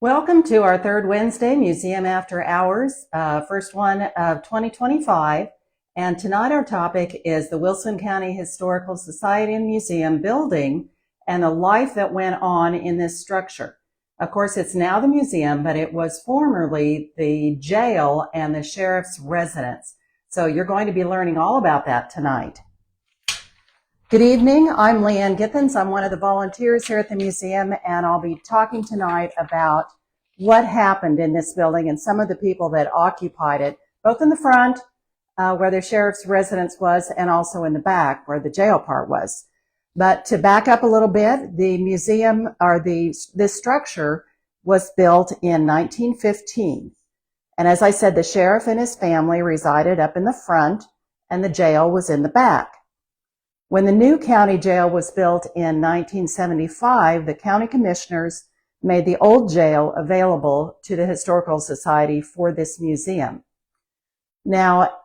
Welcome to our third Wednesday Museum After Hours, first one of 2025. And tonight our topic is the Wilson County Historical Society and Museum building and the life that went on in this structure. Of course, it's now the museum, but it was formerly the jail and the sheriff's residence. So you're going to be learning all about that tonight. Good evening, I'm Leanne Githens. I'm one of the volunteers here at the museum, and I'll be talking tonight about what happened in this building and some of the people that occupied it, both in the front, where the sheriff's residence was, and also in the back, where the jail part was. But to back up a little bit, the museum, or this structure, was built in 1915. And as I said, the sheriff and his family resided up in the front, and the jail was in the back. When the new county jail was built in 1975, the county commissioners made the old jail available to the Historical Society for this museum. Now,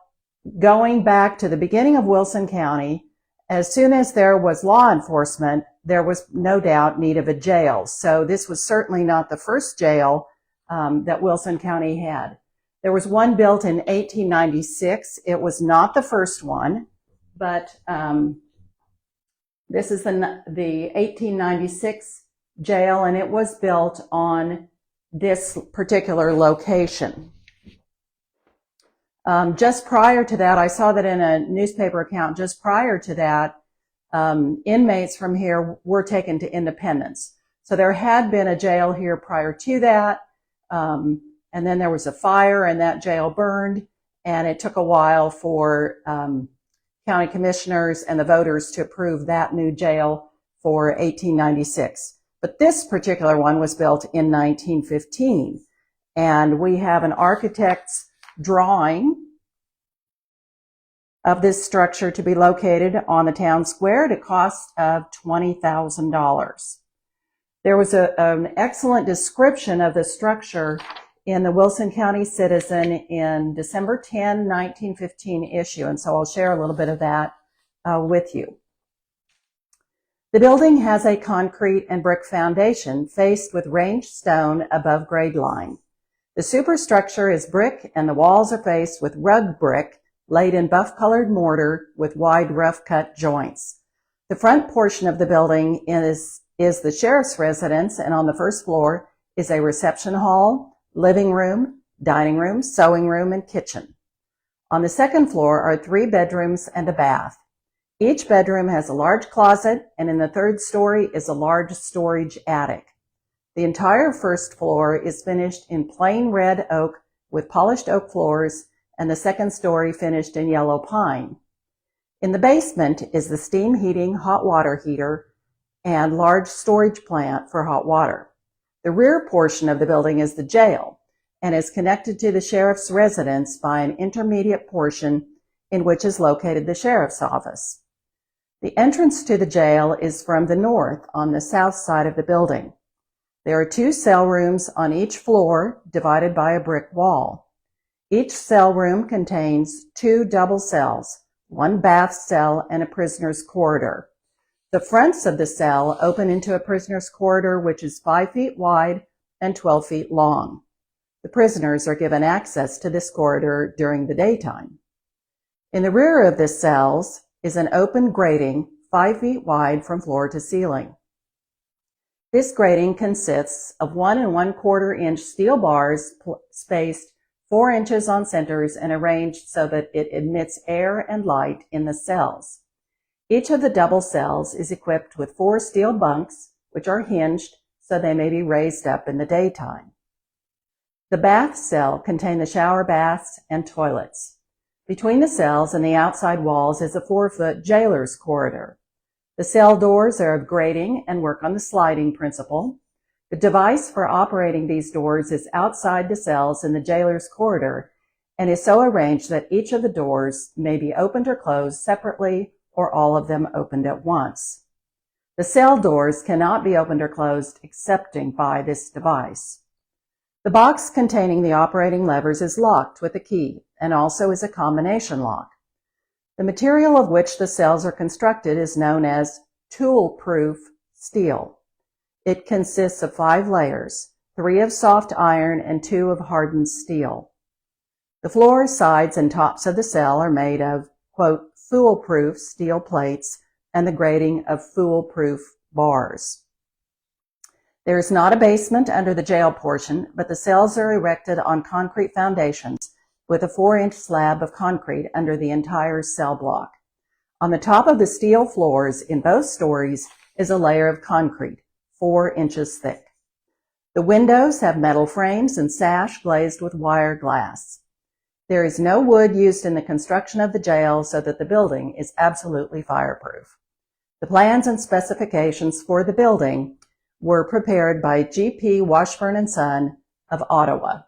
going back to the beginning of Wilson County, as soon as there was law enforcement, there was no doubt need of a jail. So this was certainly not the first jail that Wilson County had. There was one built in 1896. It was not the first one, but this is the 1896 jail, and it was built on this particular location. Just prior to that, I saw that in a newspaper account, just prior to that, inmates from here were taken to Independence. So there had been a jail here prior to that, and then there was a fire and that jail burned, and it took a while for county commissioners and the voters to approve that new jail for 1896. But this particular one was built in 1915. And we have an architect's drawing of this structure to be located on the town square at a cost of $20,000. There was an excellent description of the structure in the Wilson County Citizen in December 10, 1915 issue, and so I'll share a little bit of that with you. The building has a concrete and brick foundation faced with ranged stone above grade line. The superstructure is brick, and the walls are faced with rug brick laid in buff-colored mortar with wide rough-cut joints. The front portion of the building is the sheriff's residence, and on the first floor is a reception hall, living room, dining room, sewing room, and kitchen. On the second floor are 3 bedrooms and a bath. Each bedroom has a large closet, and in the third story is a large storage attic. The entire first floor is finished in plain red oak with polished oak floors, and the second story finished in yellow pine. In the basement is the steam heating hot water heater and large storage plant for hot water. The rear portion of the building is the jail and is connected to the sheriff's residence by an intermediate portion in which is located the sheriff's office. The entrance to the jail is from the north on the south side of the building. There are 2 cell rooms on each floor divided by a brick wall. Each cell room contains 2 double cells, 1 bath cell, and a prisoner's corridor. The fronts of the cell open into a prisoner's corridor which is 5 feet wide and 12 feet long. The prisoners are given access to this corridor during the daytime. In the rear of the cells is an open grating 5 feet wide from floor to ceiling. This grating consists of 1 1/4 inch steel bars spaced 4 inches on centers and arranged so that it admits air and light in the cells. Each of the double cells is equipped with 4 steel bunks, which are hinged so they may be raised up in the daytime. The bath cell contains the shower baths and toilets. Between the cells and the outside walls is a 4-foot jailer's corridor. The cell doors are of grating and work on the sliding principle. The device for operating these doors is outside the cells in the jailer's corridor and is so arranged that each of the doors may be opened or closed separately or all of them opened at once. The cell doors cannot be opened or closed excepting by this device. The box containing the operating levers is locked with a key and also is a combination lock. The material of which the cells are constructed is known as tool-proof steel. It consists of 5 layers, 3 of soft iron, and 2 of hardened steel. The floors, sides, and tops of the cell are made of, quote, foolproof steel plates and the grating of foolproof bars. There is not a basement under the jail portion, but the cells are erected on concrete foundations with a 4-inch slab of concrete under the entire cell block. On the top of the steel floors in both stories is a layer of concrete, 4 inches thick. The windows have metal frames and sash glazed with wire glass. There is no wood used in the construction of the jail, so that the building is absolutely fireproof. The plans and specifications for the building were prepared by G.P. Washburn and Son of Ottawa.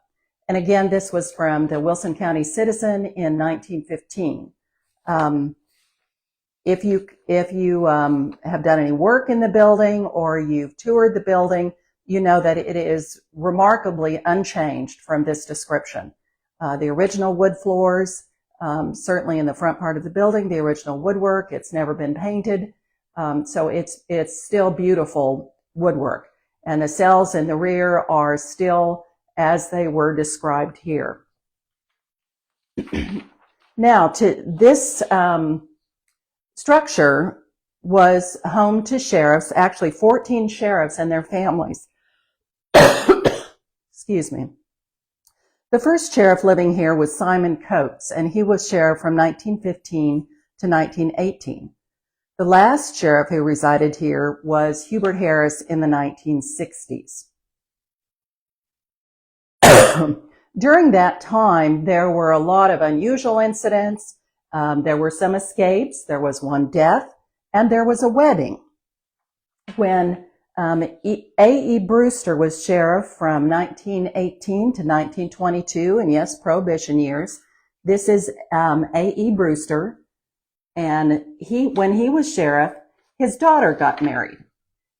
And again, this was from the Wilson County Citizen in 1915. If you have done any work in the building or you've toured the building, you know that it is remarkably unchanged from this description. The original wood floors, certainly in the front part of the building, the original woodwork, it's never been painted. So it's still beautiful woodwork. And the cells in the rear are still as they were described here. Now, this structure was home to sheriffs, actually 14 sheriffs and their families. Excuse me. The first sheriff living here was Simon Coates, and he was sheriff from 1915 to 1918. The last sheriff who resided here was Hubert Harris in the 1960s. During that time, there were a lot of unusual incidents. There were some escapes, there was one death, and there was a wedding. When A.E. Brewster was sheriff from 1918 to 1922, and yes, Prohibition years. This is A.E. Brewster, and when he was sheriff, his daughter got married.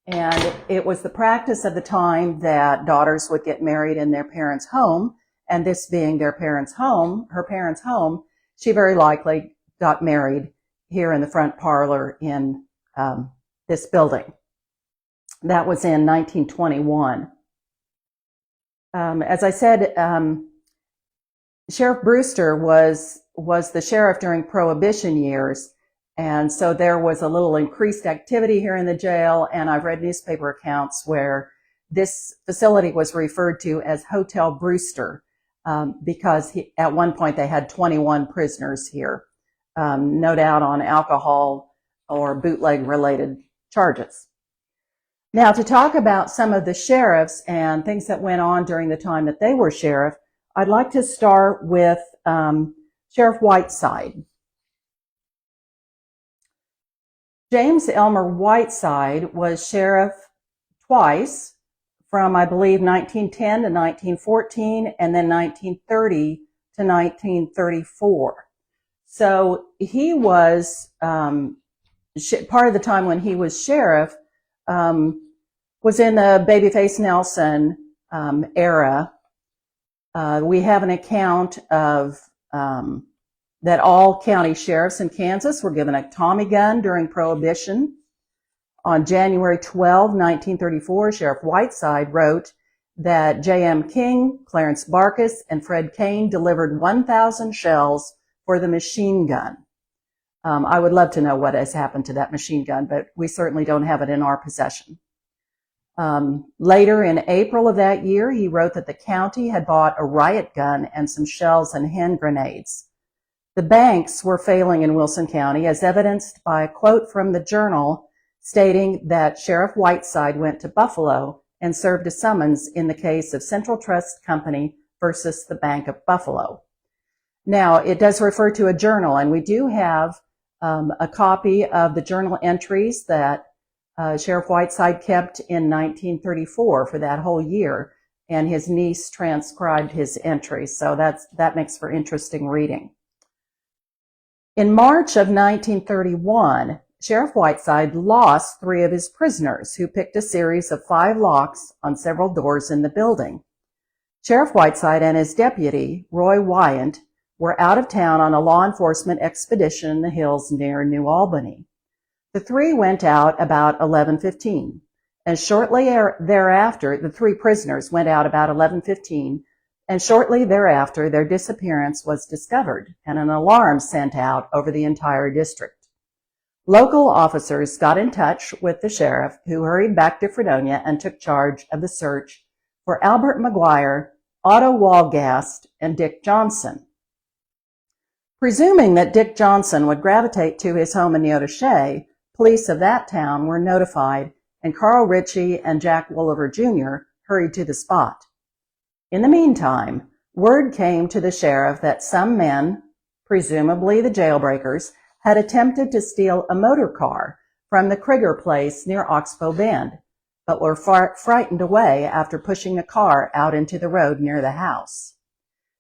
And it was the practice of the time that daughters would get married in their parents' home, and this being their parents' home, her parents' home, she very likely got married here in the front parlor in this building. That was in 1921. As I said, Sheriff Brewster was the sheriff during Prohibition years, and so there was a little increased activity here in the jail, and I've read newspaper accounts where this facility was referred to as Hotel Brewster, because at one point they had 21 prisoners here, no doubt on alcohol or bootleg-related charges. Now, to talk about some of the sheriffs and things that went on during the time that they were sheriff, I'd like to start with Sheriff Whiteside. James Elmer Whiteside was sheriff twice, from, I believe, 1910 to 1914, and then 1930 to 1934. So he was, part of the time when he was sheriff, was in the Babyface Nelson era. We have an account of that all county sheriffs in Kansas were given a Tommy gun during Prohibition. On January 12, 1934, Sheriff Whiteside wrote that J.M. King, Clarence Barkus, and Fred Kane delivered 1,000 shells for the machine gun. I would love to know what has happened to that machine gun, but we certainly don't have it in our possession. Later in April of that year, he wrote that the county had bought a riot gun and some shells and hand grenades. The banks were failing in Wilson County, as evidenced by a quote from the Journal stating that Sheriff Whiteside went to Buffalo and served a summons in the case of Central Trust Company versus the Bank of Buffalo. Now, it does refer to a journal, and we do have a copy of the journal entries that Sheriff Whiteside kept in 1934 for that whole year, and his niece transcribed his entries, so that makes for interesting reading. In March of 1931, Sheriff Whiteside lost 3 of his prisoners, who picked a series of 5 locks on several doors in the building. Sheriff Whiteside and his deputy, Roy Wyant, were out of town on a law enforcement expedition in the hills near New Albany. The 3 went out about 11:15, and shortly thereafter, the three prisoners went out about 11:15, and shortly thereafter their disappearance was discovered and an alarm sent out over the entire district. Local officers got in touch with the sheriff, who hurried back to Fredonia and took charge of the search for Albert McGuire, Otto Walgast, and Dick Johnson. Presuming that Dick Johnson would gravitate to his home in Neodesha, police of that town were notified, and Carl Ritchie and Jack Wolliver Jr. hurried to the spot. In the meantime, word came to the sheriff that some men, presumably the jailbreakers, had attempted to steal a motor car from the Krieger place near Oxbow Bend, but were frightened away after pushing the car out into the road near the house.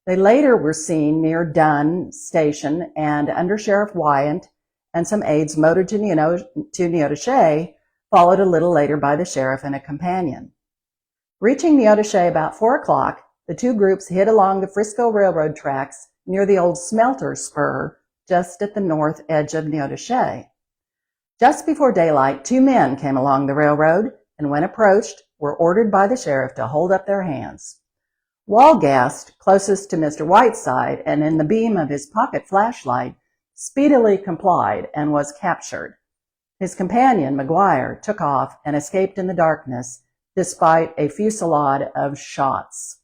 They later were seen near Dunn Station, and Under Sheriff Wyant and some aides motored to Neodesha, followed a little later by the sheriff and a companion. Reaching Neodesha about 4 o'clock, the two groups hid along the Frisco Railroad tracks near the old smelter spur just at the north edge of Neodesha. Just before daylight, two men came along the railroad and, when approached, were ordered by the sheriff to hold up their hands. Walgast, closest to Mr. Whiteside and in the beam of his pocket flashlight, speedily complied and was captured. His companion, McGuire, took off and escaped in the darkness despite a fusillade of shots.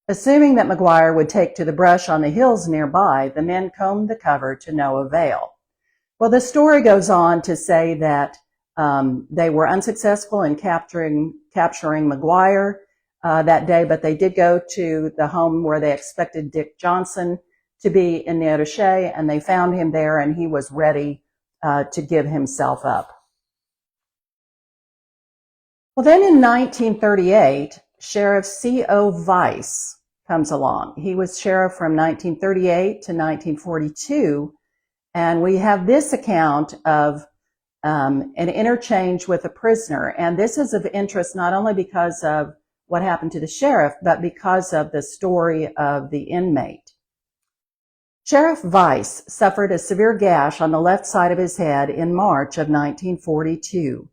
Assuming that McGuire would take to the brush on the hills nearby, the men combed the cover to no avail. Well, the story goes on to say that they were unsuccessful in capturing McGuire that day, but they did go to the home where they expected Dick Johnson to be in Neodesha, and they found him there, and he was ready to give himself up. Well, then in 1938, Sheriff C.O. Weiss comes along. He was sheriff from 1938 to 1942, and we have this account of an interchange with a prisoner, and this is of interest not only because of what happened to the sheriff, but because of the story of the inmate. Sheriff Weiss suffered a severe gash on the left side of his head in March of 1942,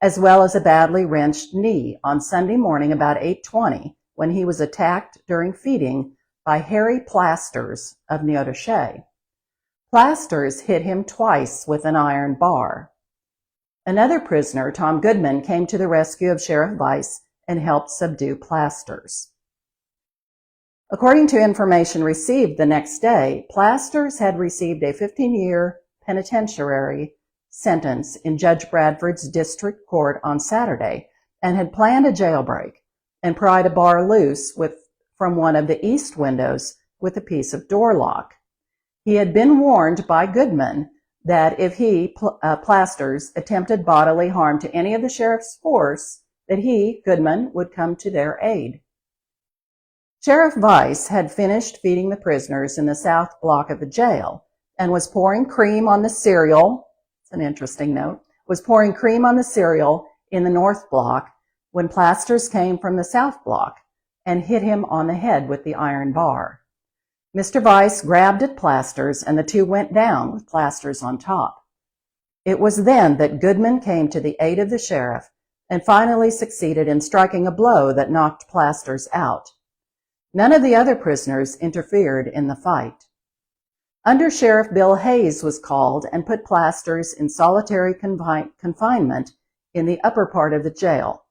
as well as a badly wrenched knee on Sunday morning about 8:20 when he was attacked during feeding by Harry Plasters of Neodesha. Plasters hit him twice with an iron bar. Another prisoner, Tom Goodman, came to the rescue of Sheriff Weiss and helped subdue Plasters. According to information received the next day, Plasters had received a 15-year penitentiary sentence in Judge Bradford's district court on Saturday and had planned a jailbreak and pried a bar loose from one of the east windows with a piece of door lock. He had been warned by Goodman that if he, Plasters, attempted bodily harm to any of the sheriff's force, that he, Goodman, would come to their aid. Sheriff Weiss had finished feeding the prisoners in the south block of the jail and was pouring cream on the cereal, it's an interesting note, was pouring cream on the cereal in the north block when Plasters came from the south block and hit him on the head with the iron bar. Mr. Weiss grabbed at Plasters and the two went down with Plasters on top. It was then that Goodman came to the aid of the sheriff and finally succeeded in striking a blow that knocked Plasters out. None of the other prisoners interfered in the fight. Under Sheriff Bill Hayes was called and put Plasters in solitary confinement in the upper part of the jail.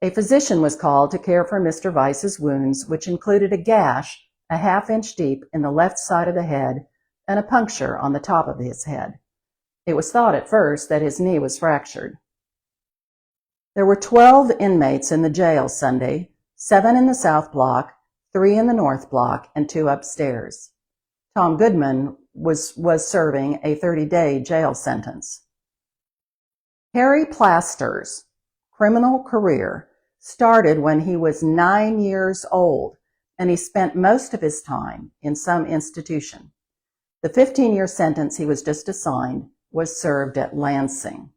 A physician was called to care for Mr. Weiss's wounds, which included a gash a half-inch deep in the left side of the head and a puncture on the top of his head. It was thought at first that his knee was fractured. There were 12 inmates in the jail Sunday, 7 in the south block, 3 in the north block, and 2 upstairs. Tom Goodman was serving a 30-day jail sentence. Harry Plasters' criminal career started when he was 9 years old, and he spent most of his time in some institution. The 15-year sentence he was just assigned was served at Lansing.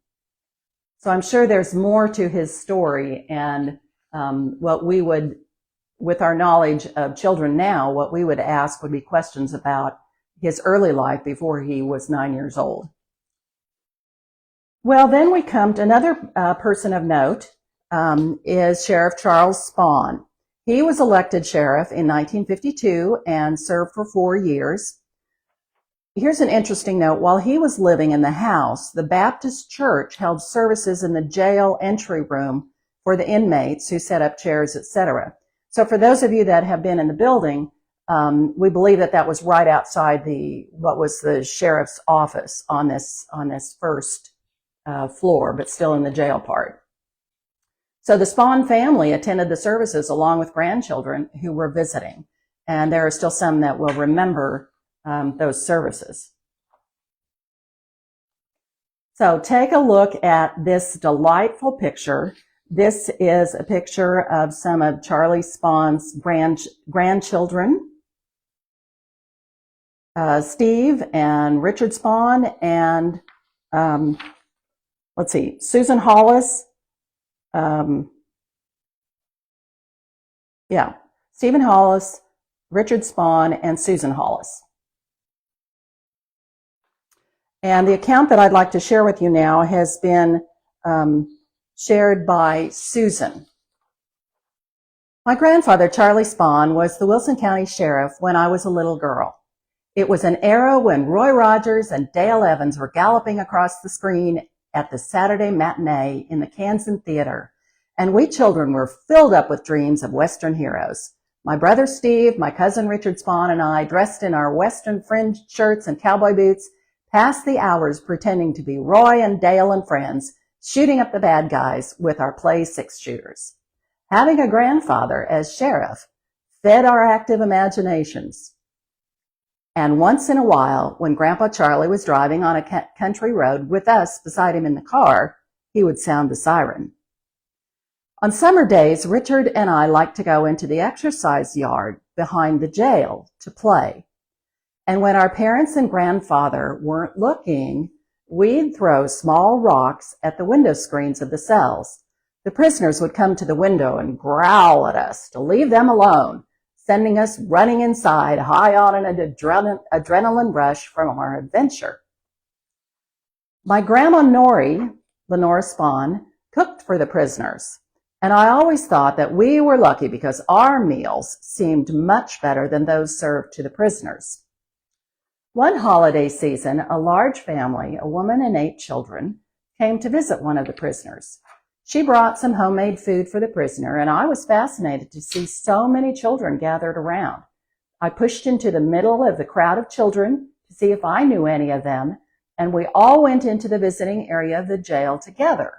So I'm sure there's more to his story, and what we would, with our knowledge of children now, what we would ask would be questions about his early life before he was 9 years old. Well, then we come to another person of note, is Sheriff Charles Spahn. He was elected sheriff in 1952 and served for 4 years. Here's an interesting note. While he was living in the house, the Baptist church held services in the jail entry room for the inmates who set up chairs, etc. So for those of you that have been in the building, we believe that that was right outside what was the sheriff's office on this first floor, but still in the jail part. So the Spahn family attended the services along with grandchildren who were visiting, and there are still some that will remember those services. So take a look at this delightful picture. This is a picture of some of Charlie Spahn's grandchildren, Steve and Richard Spahn, and let's see, Susan Hollis. Stephen Hollis, Richard Spahn, and Susan Hollis. And the account that I'd like to share with you now has been shared by Susan. My grandfather, Charlie Spahn, was the Wilson County Sheriff when I was a little girl. It was an era when Roy Rogers and Dale Evans were galloping across the screen at the Saturday matinee in the Kansan Theater, and we children were filled up with dreams of Western heroes. My brother Steve, my cousin Richard Spahn, and I, dressed in our Western fringed shirts and cowboy boots, passed the hours pretending to be Roy and Dale and friends, shooting up the bad guys with our play six-shooters. Having a grandfather as sheriff fed our active imaginations. And once in a while, when Grandpa Charlie was driving on a country road with us beside him in the car, he would sound the siren. On summer days, Richard and I liked to go into the exercise yard behind the jail to play. And when our parents and grandfather weren't looking, we'd throw small rocks at the window screens of the cells. The prisoners would come to the window and growl at us to leave them alone, sending us running inside, high on an adrenaline rush from our adventure. My grandma Lenora Spahn, cooked for the prisoners, and I always thought that we were lucky because our meals seemed much better than those served to the prisoners. One holiday season, a large family, a woman and 8 children, came to visit one of the prisoners. She brought some homemade food for the prisoner, and I was fascinated to see so many children gathered around. I pushed into the middle of the crowd of children to see if I knew any of them, and we all went into the visiting area of the jail together.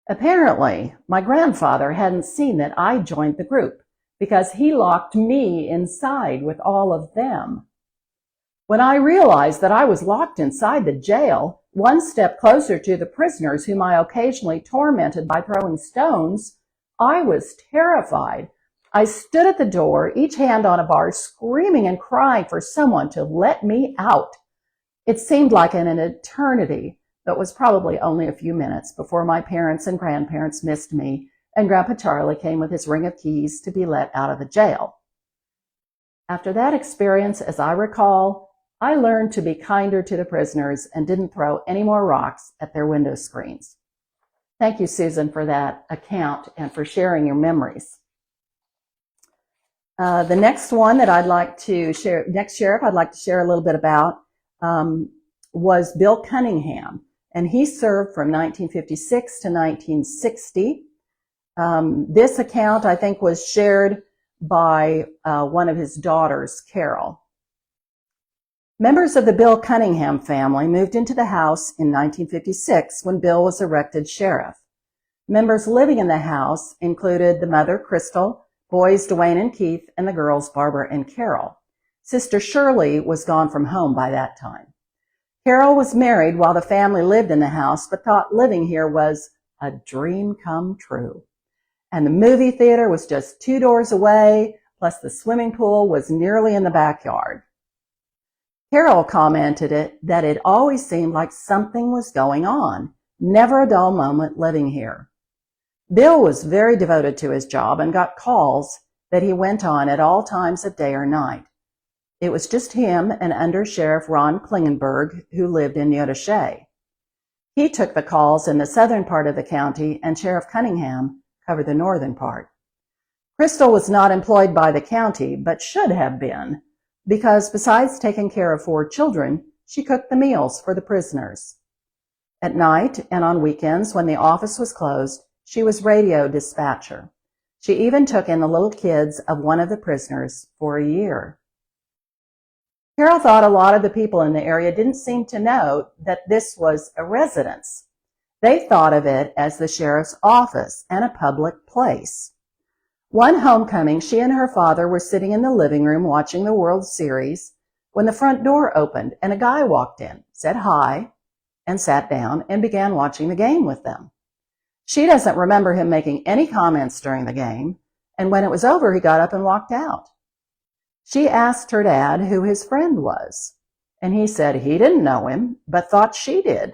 Apparently, my grandfather hadn't seen that I joined the group because he locked me inside with all of them. When I realized that I was locked inside the jail, one step closer to the prisoners whom I occasionally tormented by throwing stones, I was terrified. I stood at the door, each hand on a bar, screaming and crying for someone to let me out. It seemed like an eternity, but was probably only a few minutes before my parents and grandparents missed me, and Grandpa Charlie came with his ring of keys to be let out of the jail. After that experience, as I recall, I learned to be kinder to the prisoners and didn't throw any more rocks at their window screens. Thank you, Susan, for that account and for sharing your memories. The next one that I'd like to share, next sheriff I'd like to share a little bit about was Bill Cunningham, and he served from 1956 to 1960. This account, I think, was shared by one of his daughters, Carol. Members of the Bill Cunningham family moved into the house in 1956 when Bill was elected sheriff. Members living in the house included the mother, Crystal, boys Dwayne and Keith, and the girls, Barbara and Carol. Sister Shirley was gone from home by that time. Carol was married while the family lived in the house, but thought living here was a dream come true. And the movie theater was just 2 doors away, plus the swimming pool was nearly in the backyard. Carol commented that it always seemed like something was going on, never a dull moment living here. Bill was very devoted to his job and got calls that he went on at all times of day or night. It was just him and Under Sheriff Ron Klingenberg, who lived in Neodesha. He took the calls in the southern part of the county, and Sheriff Cunningham covered the northern part. Crystal was not employed by the county, but should have been, because besides taking care of 4 children, she cooked the meals for the prisoners. At night and on weekends, when the office was closed, she was radio dispatcher. She even took in the little kids of one of the prisoners for a year. Carol thought a lot of the people in the area didn't seem to know that this was a residence. They thought of it as the sheriff's office and a public place. One homecoming, she and her father were sitting in the living room watching the World Series when the front door opened and a guy walked in, said hi, and sat down and began watching the game with them. She doesn't remember him making any comments during the game, and when it was over, he got up and walked out. She asked her dad who his friend was, and he said he didn't know him, but thought she did.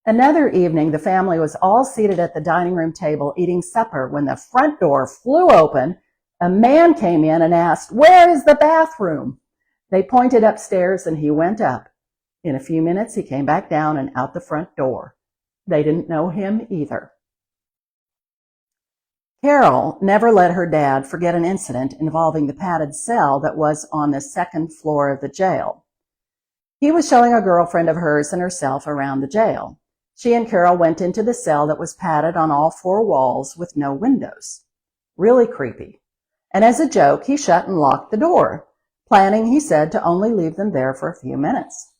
Another evening, the family was all seated at the dining room table eating supper when the front door flew open. A man came in and asked, "Where is the bathroom?" They pointed upstairs and he went up. In a few minutes, he came back down and out the front door. They didn't know him either. Carol never let her dad forget an incident involving the padded cell that was on the second floor of the jail. He was showing a girlfriend of hers and herself around the jail. She and Carol went into the cell that was padded on all 4 walls with no windows. Really creepy. And as a joke, he shut and locked the door, planning, he said, to only leave them there for a few minutes.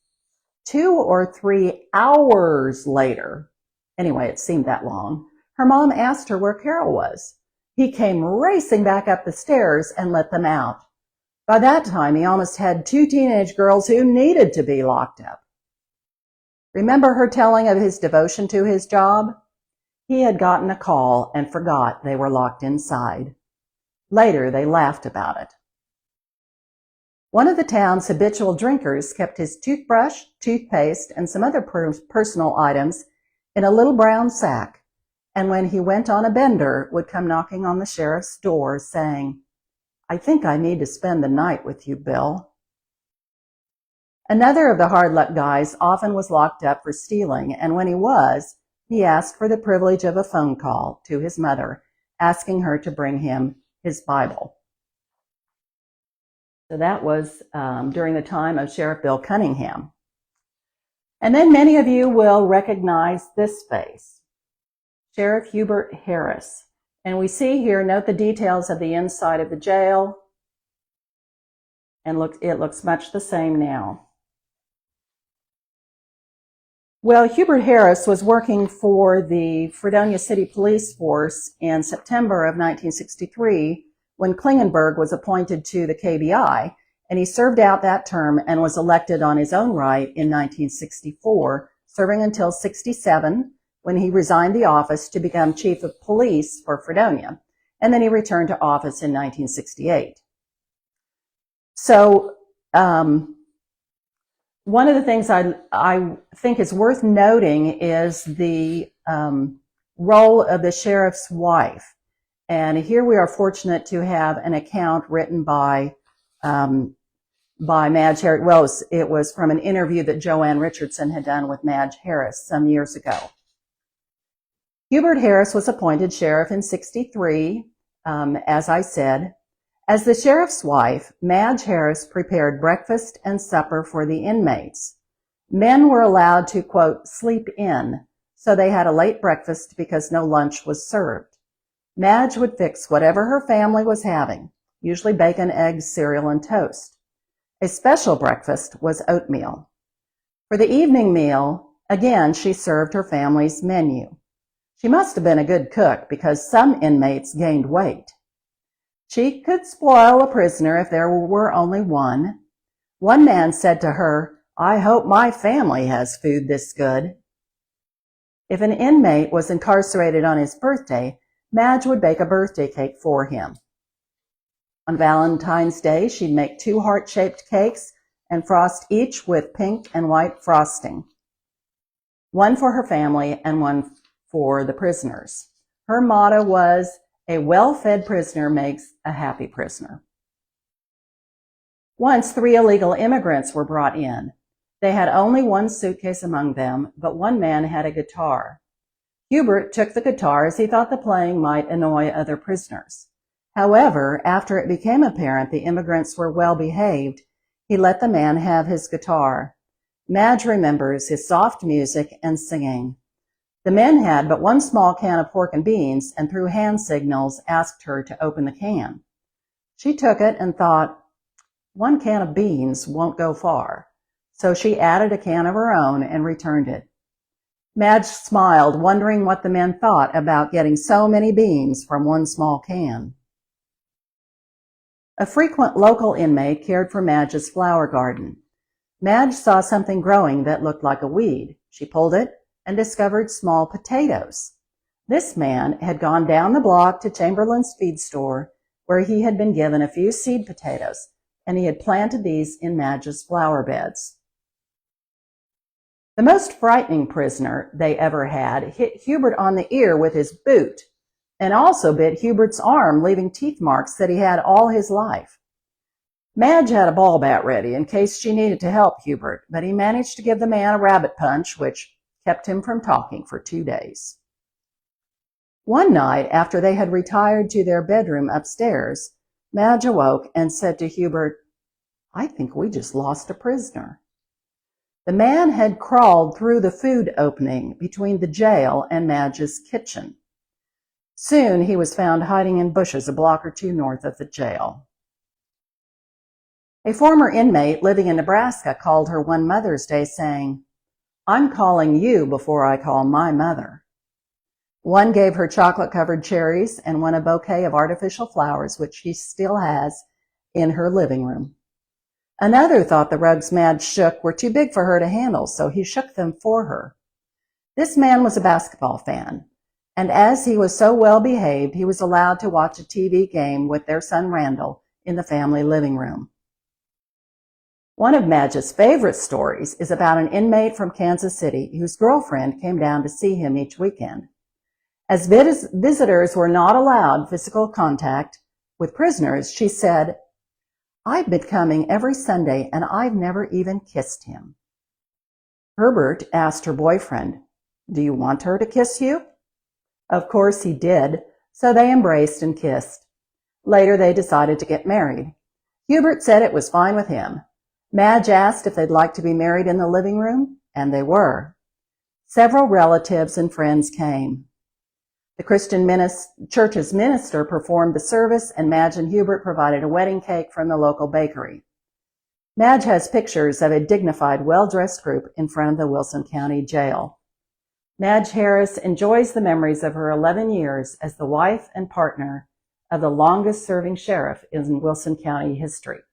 2 or 3 hours later, anyway, it seemed that long, her mom asked her where Carol was. He came racing back up the stairs and let them out. By that time, he almost had 2 teenage girls who needed to be locked up. Remember her telling of his devotion to his job? He had gotten a call and forgot they were locked inside. Later, they laughed about it. One of the town's habitual drinkers kept his toothbrush, toothpaste, and some other personal items in a little brown sack, and when he went on a bender, would come knocking on the sheriff's door saying, "I think I need to spend the night with you, Bill." Another of the hard luck guys often was locked up for stealing, and when he was, he asked for the privilege of a phone call to his mother, asking her to bring him his Bible. So that was during the time of Sheriff Bill Cunningham. And then many of you will recognize this face, Sheriff Hubert Harris. And we see here, note the details of the inside of the jail, and it looks much the same now. Well, Hubert Harris was working for the Fredonia City Police Force in September of 1963 when Klingenberg was appointed to the KBI, and he served out that term and was elected on his own right in 1964, serving until 67 when he resigned the office to become chief of police for Fredonia, and then he returned to office in 1968. So, one of the things I think is worth noting is the role of the sheriff's wife. And here we are fortunate to have an account written by Madge Harris. Well, it was from an interview that Joanne Richardson had done with Madge Harris some years ago. Hubert Harris was appointed sheriff in 63, as I said. As the sheriff's wife, Madge Harris prepared breakfast and supper for the inmates. Men were allowed to, quote, sleep in, so they had a late breakfast because no lunch was served. Madge would fix whatever her family was having, usually bacon, eggs, cereal, and toast. A special breakfast was oatmeal. For the evening meal, again, she served her family's menu. She must have been a good cook because some inmates gained weight. She could spoil a prisoner if there were only one. One man said to her, "I hope my family has food this good." If an inmate was incarcerated on his birthday, Madge would bake a birthday cake for him. On Valentine's Day, she'd make 2 heart-shaped cakes and frost each with pink and white frosting. One for her family and one for the prisoners. Her motto was, "A well-fed prisoner makes a happy prisoner." Once 3 illegal immigrants were brought in. They had only one suitcase among them, but one man had a guitar. Hubert took the guitar as he thought the playing might annoy other prisoners. However, after it became apparent the immigrants were well behaved, he let the man have his guitar. Madge remembers his soft music and singing. The men had but one small can of pork and beans, and through hand signals asked her to open the can. She took it and thought, one can of beans won't go far. So she added a can of her own and returned it. Madge smiled, wondering what the men thought about getting so many beans from one small can. A frequent local inmate cared for Madge's flower garden. Madge saw something growing that looked like a weed. She pulled it and discovered small potatoes. This man had gone down the block to Chamberlain's feed store, where he had been given a few seed potatoes, and he had planted these in Madge's flower beds. The most frightening prisoner they ever had hit Hubert on the ear with his boot, and also bit Hubert's arm, leaving teeth marks that he had all his life. Madge had a ball bat ready in case she needed to help Hubert, but he managed to give the man a rabbit punch, which kept him from talking for 2 days. One night, after they had retired to their bedroom upstairs, Madge awoke and said to Hubert, "I think we just lost a prisoner." The man had crawled through the food opening between the jail and Madge's kitchen. Soon he was found hiding in bushes a block or two north of the jail. A former inmate living in Nebraska called her one Mother's Day saying, "I'm calling you before I call my mother." One gave her chocolate-covered cherries and one a bouquet of artificial flowers, which she still has in her living room. Another thought the rugs Madge shook were too big for her to handle, so he shook them for her. This man was a basketball fan, and as he was so well behaved, he was allowed to watch a TV game with their son Randall in the family living room. One of Madge's favorite stories is about an inmate from Kansas City whose girlfriend came down to see him each weekend. As visitors were not allowed physical contact with prisoners, she said, "I've been coming every Sunday and I've never even kissed him." Herbert asked her boyfriend, "Do you want her to kiss you?" Of course he did, so they embraced and kissed. Later they decided to get married. Hubert said it was fine with him. Madge asked if they'd like to be married in the living room, and they were. Several relatives and friends came. The Christian church's minister performed the service, and Madge and Hubert provided a wedding cake from the local bakery. Madge has pictures of a dignified, well-dressed group in front of the Wilson County Jail. Madge Harris enjoys the memories of her 11 years as the wife and partner of the longest-serving sheriff in Wilson County history.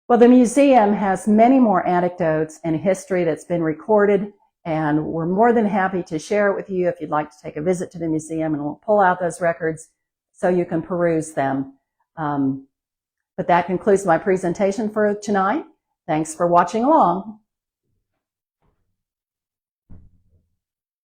Well, the museum has many more anecdotes and history that's been recorded, and we're more than happy to share it with you if you'd like to take a visit to the museum, and we'll pull out those records so you can peruse them. But that concludes my presentation for tonight. Thanks for watching along.